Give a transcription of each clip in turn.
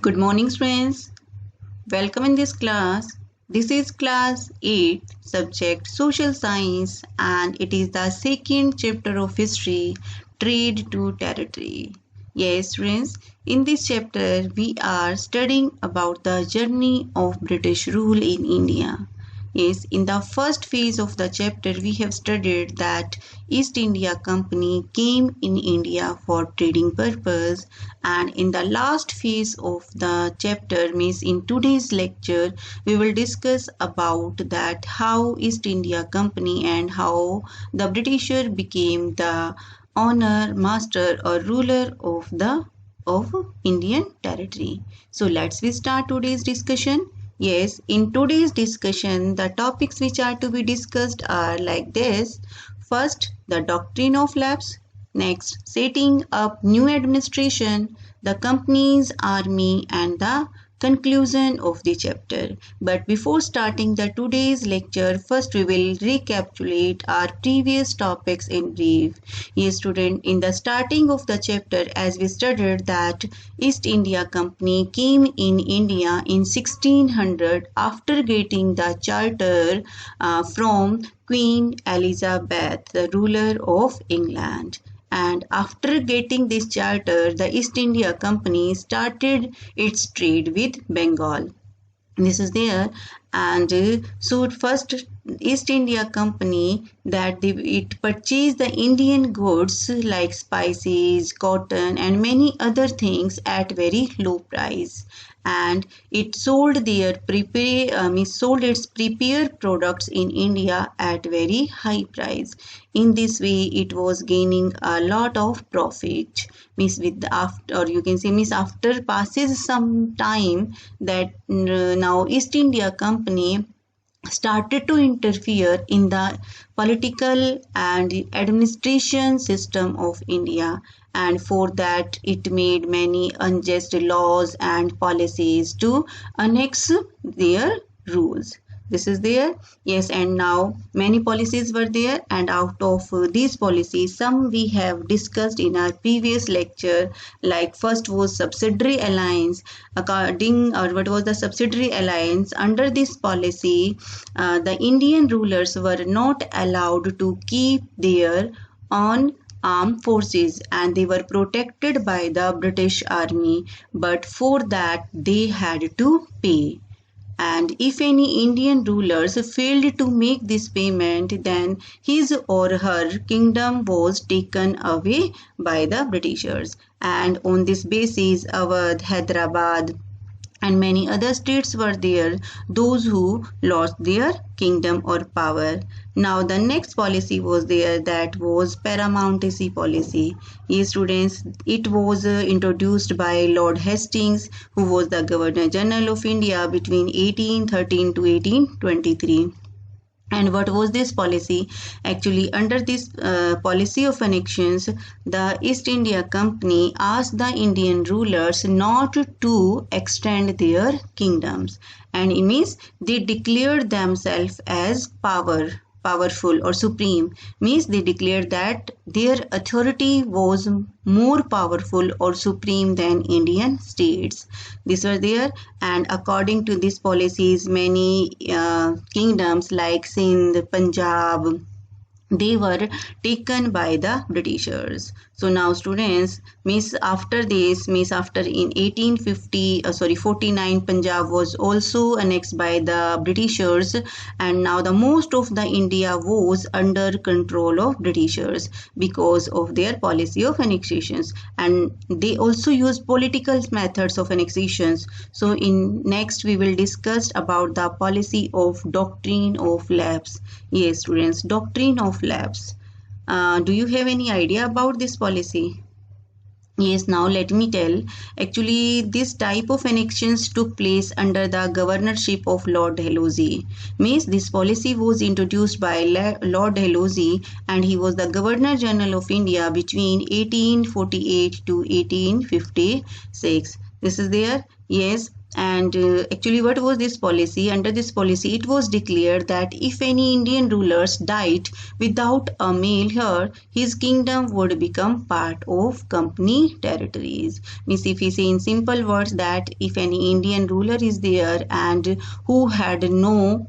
Good morning, friends. Welcome in this class. This is class 8, subject Social Science, and it is the second chapter of history, Trade to Territory. Yes, friends, in this chapter, we are studying about the journey of British rule in India. Yes, in the first phase of the chapter, we have studied that East India Company came in India for trading purpose, and in the last phase of the chapter, means in today's lecture, we will discuss about that how East India Company and how the Britisher became the owner, master, or ruler of Indian territory. So let's we start today's discussion. Yes, in today's discussion, the topics which are to be discussed are like this. First, the doctrine of lapse. Next, setting up new administration, the company's army, and the conclusion of the chapter. But before starting the today's lecture, first we will recapitulate our previous topics in brief. Yes, student, in the starting of the chapter, as we studied that East India Company came in India in 1600 after getting the charter from Queen Elizabeth, the ruler of England. And after getting this charter, the East India Company started its trade with Bengal. This is there, and so first East India Company that it purchased the Indian goods like spices, cotton, and many other things at very low price, and it sold sold its prepared products in India at very high price. In this way, it was gaining a lot of profit. Means with the after, or you can say means after passes some time that now East India Company started to interfere in the political and administration system of India, and for that it made many unjust laws and policies to annex their rules. This is there. Yes, and now many policies were there, and out of these policies some we have discussed in our previous lecture. Like first was subsidiary alliance. According or what was the subsidiary alliance, under this policy the Indian rulers were not allowed to keep their own armed forces, and they were protected by the British army, but for that they had to pay. And if any Indian rulers failed to make this payment, then his or her kingdom was taken away by the Britishers. And on this basis, Awadh, Hyderabad, and many other states were there, those who lost their kingdom or power. Now the next policy was there, that was paramountcy policy. Yes, students, it was introduced by Lord Hastings, who was the Governor General of India between 1813 to 1823. And what was this policy? Actually, under this policy of annexions, the East India Company asked the Indian rulers not to extend their kingdoms, and it means they declared themselves as powerful or supreme. Means they declared that their authority was more powerful or supreme than Indian states. These were there, and according to these policies, many kingdoms like Sindh, Punjab, they were taken by the Britishers. So now students, means after this, means after in 49 Punjab was also annexed by the Britishers, and now the most of the India was under control of Britishers because of their policy of annexations, and they also use political methods of annexations. So in next we will discuss about the policy of doctrine of lapse. Yes, students, doctrine of lapse. Do you have any idea about this policy? Yes, now let me tell. Actually, this type of annexations took place under the governorship of Lord Dalhousie. Means this policy was introduced by Lord Dalhousie, and he was the Governor General of India between 1848 to 1856. This is there. Yes, And actually, what was this policy? Under this policy, it was declared that if any Indian rulers died without a male heir, his kingdom would become part of company territories. Means, if we say in simple words that if any Indian ruler is there and who had no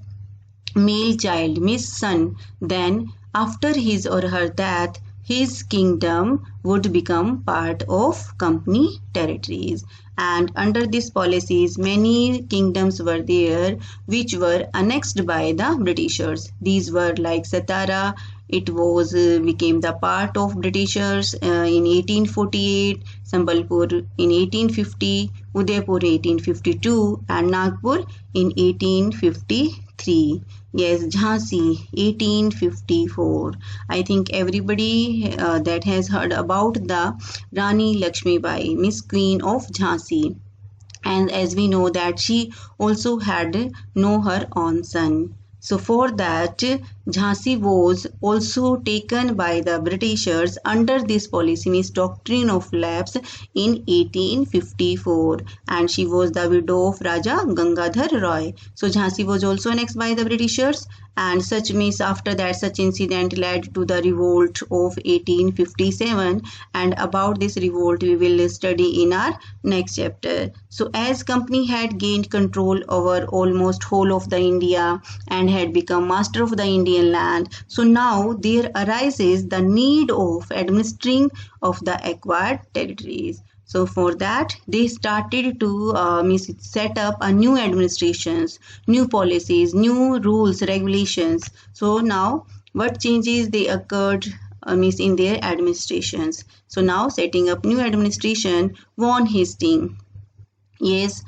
male child, means son, then after his or her death, his kingdom would become part of company territories. And under these policies, many kingdoms were there which were annexed by the Britishers. These were like Satara, it was became the part of Britishers in 1848, Sambalpur in 1850, Udaipur 1852, and Nagpur in 1853. Yes, Jhansi 1854. I think everybody that has heard about the Rani Lakshmibai, Miss Queen of Jhansi. And as we know that she also had no her own son. So for that, Jhansi was also taken by the Britishers under this policy, means doctrine of lapse, in 1854, and she was the widow of Raja Gangadhar Roy. So Jhansi was also annexed by the Britishers, and such means after that such incident led to the revolt of 1857, and about this revolt we will study in our next chapter. So as company had gained control over almost whole of the India and had become master of the Indian land, so now there arises the need of administering of the acquired territories. So for that, they started to set up a new administrations, new policies, new rules, regulations. So now, what changes they occurred means in their administrations. So now, setting up new administration, Von Hastings. Yes,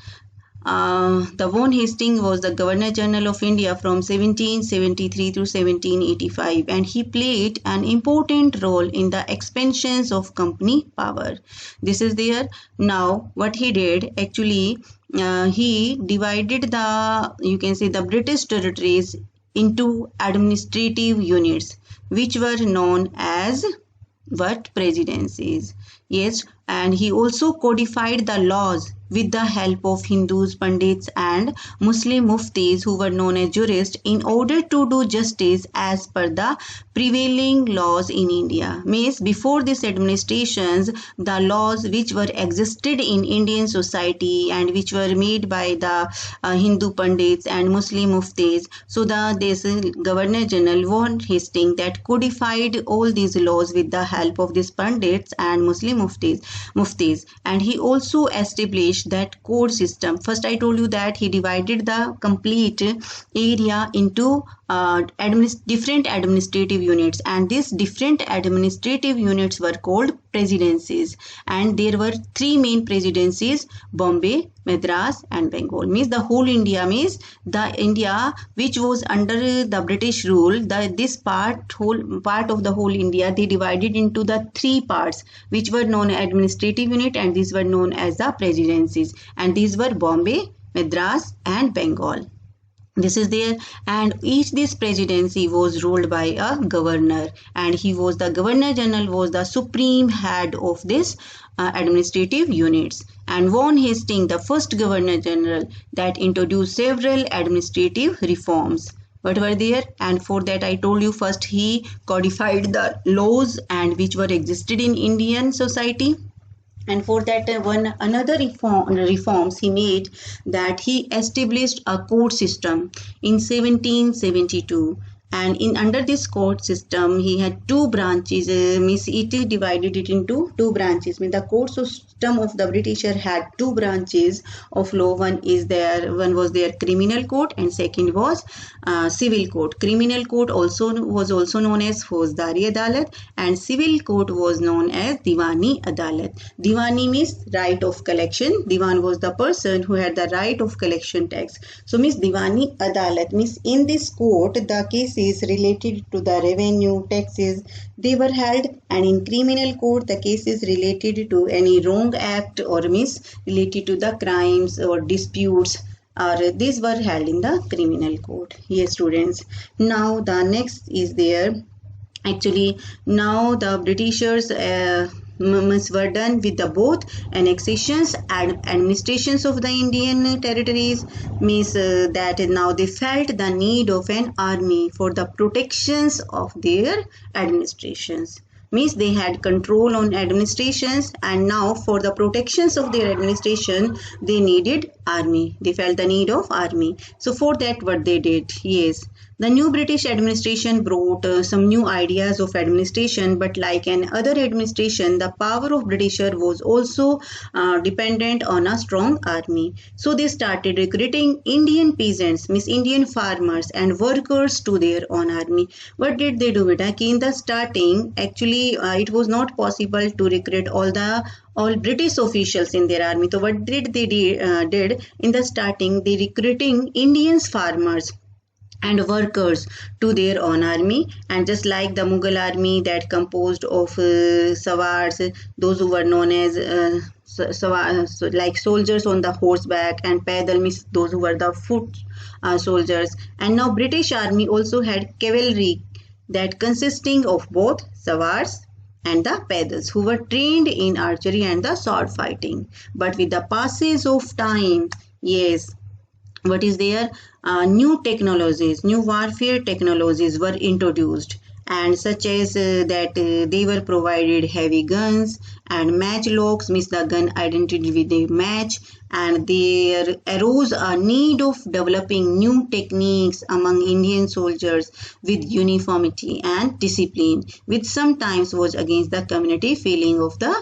the Von Hastings was the Governor General of India from 1773 to 1785, and he played an important role in the expansions of company power. This is there. Now, what he did actually, he divided the, you can say, the British territories into administrative units, which were known as what? Presidencies. Yes, and he also codified the laws with the help of Hindus, Pandits and Muslim Muftis who were known as jurists in order to do justice as per the prevailing laws in India. Means before these administrations, the laws which were existed in Indian society and which were made by the Hindu Pandits and Muslim Muftis. So this Governor General Von Hastings that codified all these laws with the help of these Pandits and Muslim Muftis, and he also established that court system. First I told you that he divided the complete area into different administrative units, and these different administrative units were called presidencies, and there were three main presidencies: Bombay, Madras and Bengal. Means the whole India, means the India which was under the British rule, this whole part of the whole India, they divided into the three parts which were known as administrative unit, and these were known as the presidencies, and these were Bombay, Madras and Bengal. This is there, and each this presidency was ruled by a governor, and he was the Governor General, was the supreme head of this administrative units. And Von Hastings, the first Governor General that introduced several administrative reforms. What were there? And for that I told you, first he codified the laws and which were existed in Indian society. And for that another reforms he made, that he established a court system in 1772, and in under this court system he had two branches, means it is divided it into two branches. Means the court system of the Britisher had two branches of law. One was their criminal court, and second was civil court. Criminal court was also known as Fauzdari Adalat, and civil court was known as Diwani Adalat. Diwani means right of collection. Diwan was the person who had the right of collection tax. So means Diwani Adalat means in this court the cases related to the revenue, taxes, they were held, and in criminal court the cases related to any wrong act or means related to the crimes or disputes, or these were held in the criminal court. Yes students, now the next is there. Actually now the Britishers were done with the both annexations and administrations of the Indian territories. Means that now they felt the need of an army for the protections of their administrations. Means they had control on administrations, and now for the protections of their administration they needed army. They felt the need of army. So for that what they did, yes, the new British administration brought some new ideas of administration, but like an other administration, the power of Britisher was also dependent on a strong army. So they started recruiting Indian peasants, means Indian farmers and workers to their own army. What did they do? In the starting, actually, it was not possible to recruit all British officials in their army. So what did they did in the starting? They recruiting Indians farmers and workers to their own army, and just like the Mughal army that composed of Sawars, those who were known as so like soldiers on the horseback, and Paidal means those who were the foot soldiers. And now British army also had cavalry that consisting of both Sawars and the Paidals, who were trained in archery and the sword fighting. But with the passage of time, yes, what is there? New technologies, new warfare technologies were introduced, and such as that they were provided heavy guns and matchlocks, means the gun identified with a match, and there arose a need of developing new techniques among Indian soldiers with uniformity and discipline, which sometimes was against the community feeling of the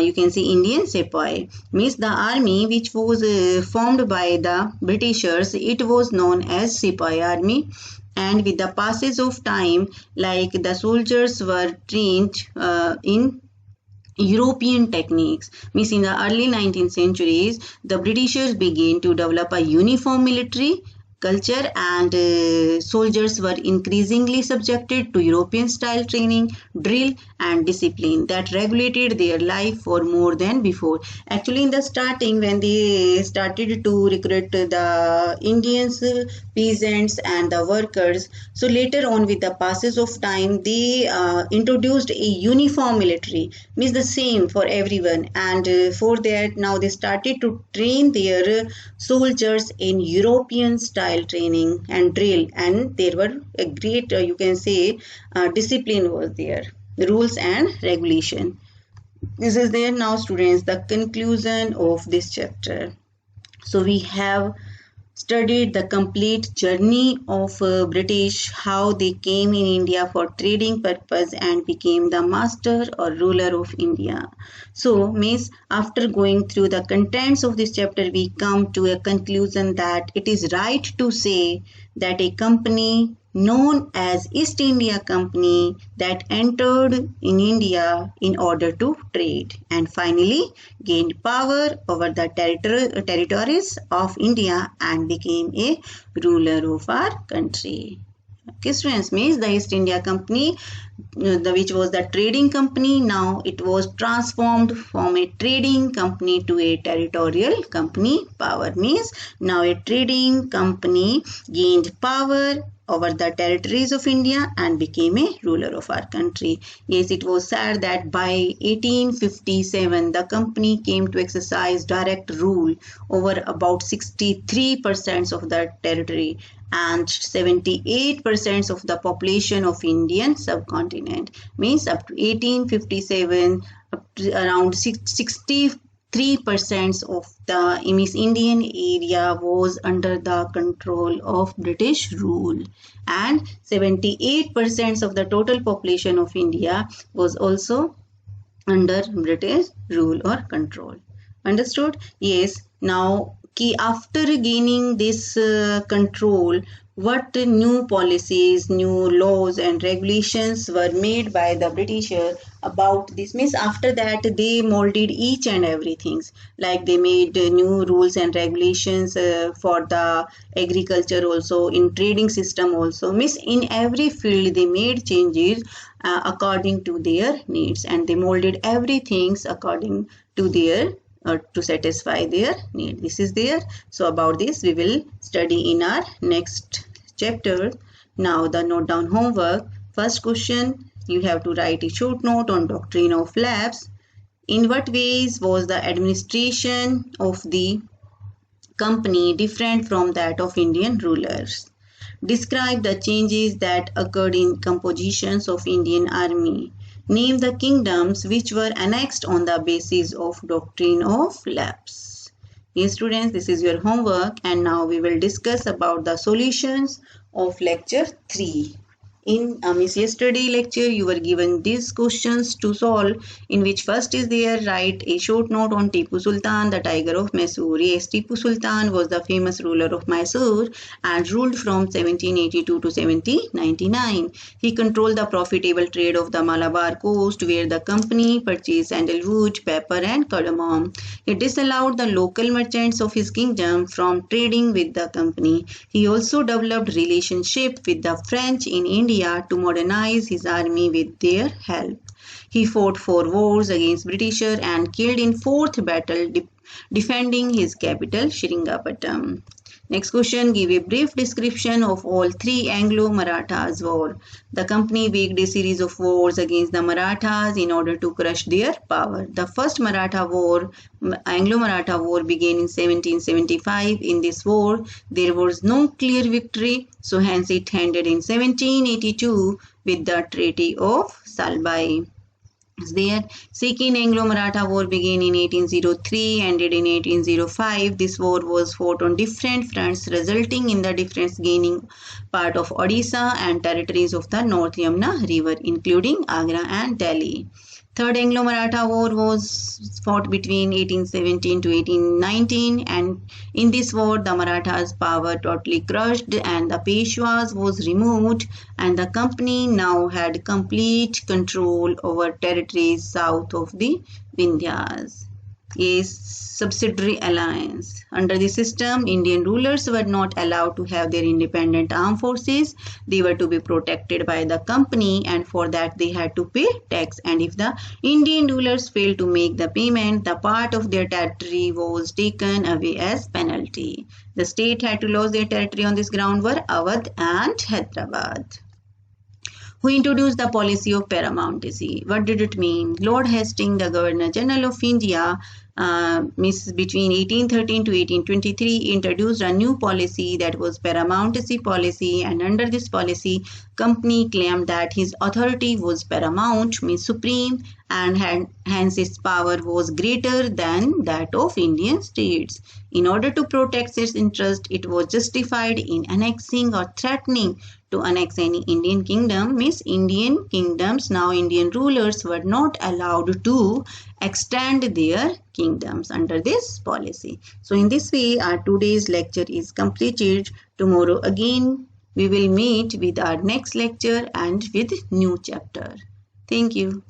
you can see Indian sepoy. Means the army which was formed by the Britishers, it was known as sepoy army. And with the passage of time, like the soldiers were trained in European techniques. Means in the early 19th centuries, the Britishers began to develop a uniform military culture, and soldiers were increasingly subjected to European style training, drill and discipline that regulated their life for more than before. Actually, in the starting, when they started to recruit the Indians, peasants and the workers, so later on with the passage of time, they introduced a uniform military, means the same for everyone, and for that now they started to train their soldiers in European style training and drill, and there were a great you can say discipline was there, rules and regulation. This is there. Now students, the conclusion of this chapter. So we have studied the complete journey of British, how they came in India for trading purpose and became the master or ruler of India. So means after going through the contents of this chapter, we come to a conclusion that it is right to say that a company known as East India Company that entered in India in order to trade and finally gained power over the territories of India and became a ruler of our country. Okay, students, means the East India Company, which was the trading company, now it was transformed from a trading company to a territorial company. Power means now a trading company gained power over the territories of India and became a ruler of our country. Yes, it was said that by 1857 the company came to exercise direct rule over about 63% of the territory and 78% of the population of Indian subcontinent. Means up to 1857, up to around 63% of the Indian area was under the control of British rule, and 78% of the total population of India was also under British rule or control. Understood? Yes. Now, after gaining this control, what new policies, new laws and regulations were made by the Britisher about this? Means after that they molded each and everything, like they made new rules and regulations for the agriculture also, in trading system also. Means in every field they made changes according to their needs, and they molded everything according to their to satisfy their need. This is there. So about this we will study in our next chapter. Now the note down homework. First question, you have to write a short note on doctrine of lapse. In what ways was the administration of the company different from that of Indian rulers? Describe the changes that occurred in compositions of Indian army. Name the kingdoms which were annexed on the basis of doctrine of lapse. Yes, students, this is your homework, and now we will discuss about the solutions of lecture 3. In yesterday lecture, you were given these questions to solve, in which first is there, write a short note on Tipu Sultan, the tiger of Mysore. Yes, Tipu Sultan was the famous ruler of Mysore and ruled from 1782 to 1799. He controlled the profitable trade of the Malabar coast, where the company purchased sandalwood, pepper and cardamom. He disallowed the local merchants of his kingdom from trading with the company. He also developed relationship with the French in India to modernize his army with their help. He fought 4 wars against Britishers and killed in 4th battle defending his capital Seringapatam. Next question, give a brief description of all 3 Anglo-Marathas war. The company waged a series of wars against the Marathas in order to crush their power. The first Maratha war, Anglo-Maratha war, began in 1775. In this war, there was no clear victory, so hence it ended in 1782 with the Treaty of Salbai. There, Second Anglo-Maratha War began in 1803, ended in 1805. This war was fought on different fronts, resulting in the difference gaining part of Odisha and territories of the North Yamuna River, including Agra and Delhi. Third Anglo-Maratha War was fought between 1817 to 1819, and in this war the Marathas' power totally crushed and the Peshwas was removed, and the company now had complete control over territories south of the Vindhyas. A subsidiary alliance. Under the system, Indian rulers were not allowed to have their independent armed forces. They were to be protected by the company, and for that they had to pay tax. And if the Indian rulers failed to make the payment, the part of their territory was taken away as penalty. The state had to lose their territory on this ground were Awadh and Hyderabad. Who introduced the policy of paramountcy? What did it mean? Lord Hastings, the Governor General of India, between 1813 to 1823, introduced a new policy that was paramountcy policy, and under this policy, company claimed that his authority was paramount, means supreme, and hence its power was greater than that of Indian states. In order to protect its interest, it was justified in annexing or threatening to annex any Indian kingdom, means Indian kingdoms, now Indian rulers were not allowed to extend their kingdoms under this policy. So in this way, our today's lecture is completed. Tomorrow again we will meet with our next lecture and with new chapter. Thank you.